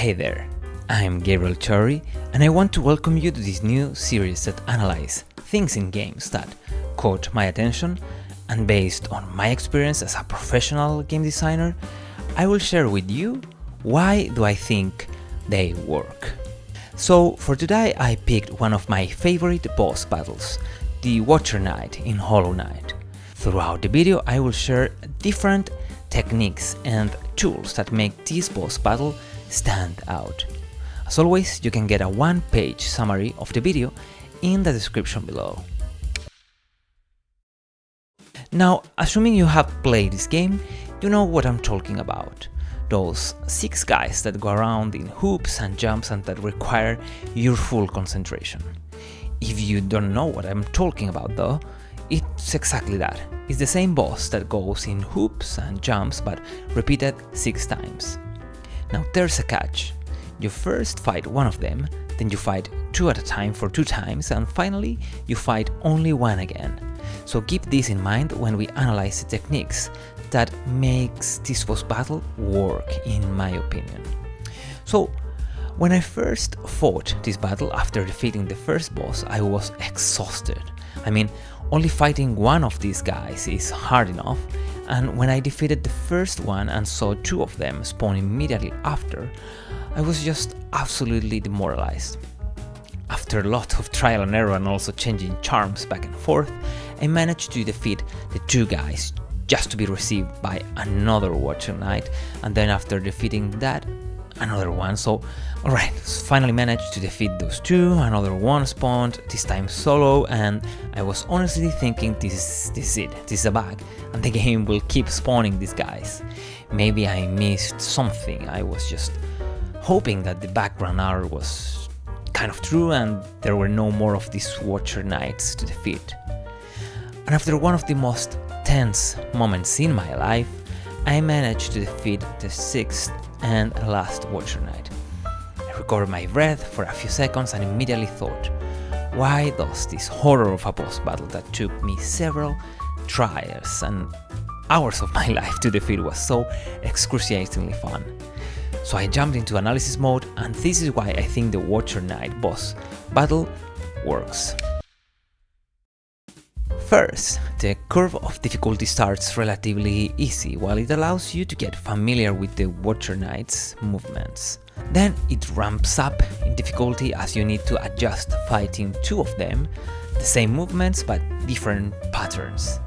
Hey there, I'm Gabriel Chori, and I want to welcome you to this new series that analyze things in games that caught my attention, and based on my experience as a professional game designer, I will share with you why do I think they work. So for today I picked one of my favorite boss battles, the Watcher Knight in Hollow Knight. Throughout the video I will share different techniques and tools that make this boss battle stand out. As always, you can get a one-page summary of the video in the description below. Now, assuming you have played this game, you know what I'm talking about. Those 6 guys that go around in hoops and jumps and that require your full concentration. If you don't know what I'm talking about though, it's exactly that. It's the same boss that goes in hoops and jumps but repeated 6 times. Now there's a catch. You first fight one of them, then you fight 2 at a time for 2 times, and finally you fight only one again. So keep this in mind when we analyze the techniques that makes this boss battle work, in my opinion. So when I first fought this battle after defeating the first boss, I was exhausted. I mean, only fighting one of these guys is hard enough, and when I defeated the first one and saw 2 of them spawn immediately after, I was just absolutely demoralized. After a lot of trial and error and also changing charms back and forth, I managed to defeat the 2 guys just to be received by another Watcher Knight, and then after defeating that, another one. So alright, finally managed to defeat those 2, another one spawned, this time solo, and I was honestly thinking this is it, this is a bug, and the game will keep spawning these guys. Maybe I missed something, I was just hoping that the background art was kind of true and there were no more of these Watcher Knights to defeat. And after one of the most tense moments in my life, I managed to defeat the 6th and last Watcher Knight. I recovered my breath for a few seconds and immediately thought, why does this horror of a boss battle that took me several trials and hours of my life to defeat was so excruciatingly fun? So I jumped into analysis mode, and this is why I think the Watcher Knight boss battle works. First, the curve of difficulty starts relatively easy, while it allows you to get familiar with the Watcher Knight's movements. Then it ramps up in difficulty as you need to adjust fighting 2 of them, the same movements but different patterns.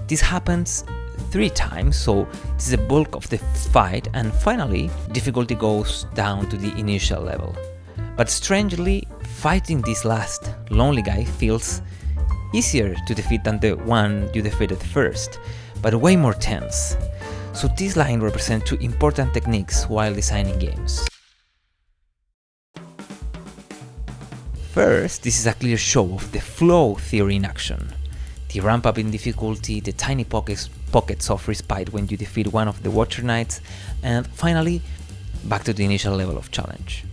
This happens 3 times, so it's the bulk of the fight, and finally difficulty goes down to the initial level. But strangely, fighting this last lonely guy feels easier to defeat than the one you defeated first, but way more tense. So this line represents 2 important techniques while designing games. First, this is a clear show of the flow theory in action. The ramp up in difficulty, the tiny pockets of respite when you defeat one of the Watcher Knights, and finally, back to the initial level of challenge.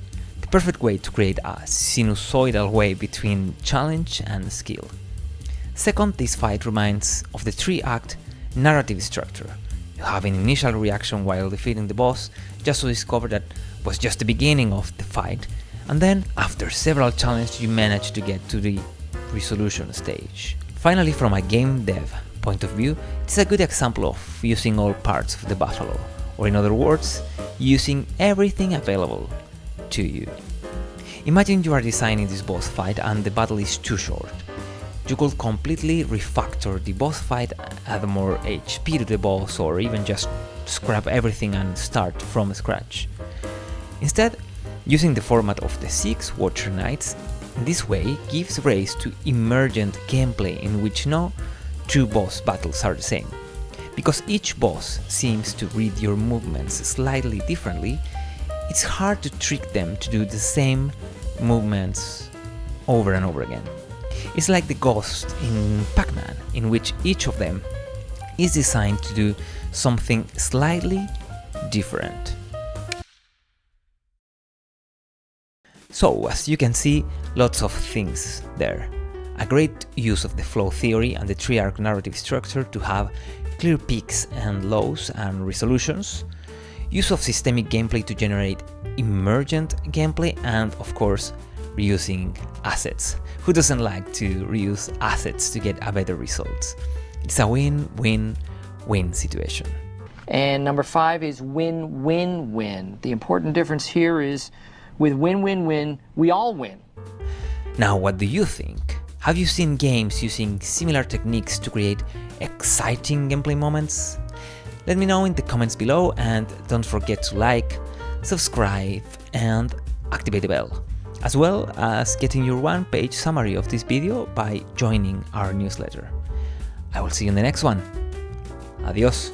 The perfect way to create a sinusoidal way between challenge and skill. Second, this fight reminds of the 3-act narrative structure. You have an initial reaction while defeating the boss, just to discover that was just the beginning of the fight, and then after several challenges you manage to get to the resolution stage. Finally, from a game dev point of view, it's a good example of using all parts of the battle, or in other words, using everything available to you. Imagine you are designing this boss fight and the battle is too short. You could completely refactor the boss fight, add more HP to the boss, or even just scrap everything and start from scratch. Instead, using the format of the 6 Watcher Knights in this way gives rise to emergent gameplay in which no 2 boss battles are the same. Because each boss seems to read your movements slightly differently, it's hard to trick them to do the same movements over and over again. It's like the ghost in Pac-Man, in which each of them is designed to do something slightly different. So, as you can see, lots of things there. A great use of the flow theory and the 3-arc narrative structure to have clear peaks and lows and resolutions. use of systemic gameplay to generate emergent gameplay, and of course, reusing assets. Who doesn't like to reuse assets to get a better result? It's a win-win-win situation. And number 5 is win-win-win. The important difference here is with win-win-win, we all win. Now, what do you think? Have you seen games using similar techniques to create exciting gameplay moments? Let me know in the comments below, and don't forget to like, subscribe and activate the bell, as well as getting your one-page summary of this video by joining our newsletter. I will see you in the next one. Adios.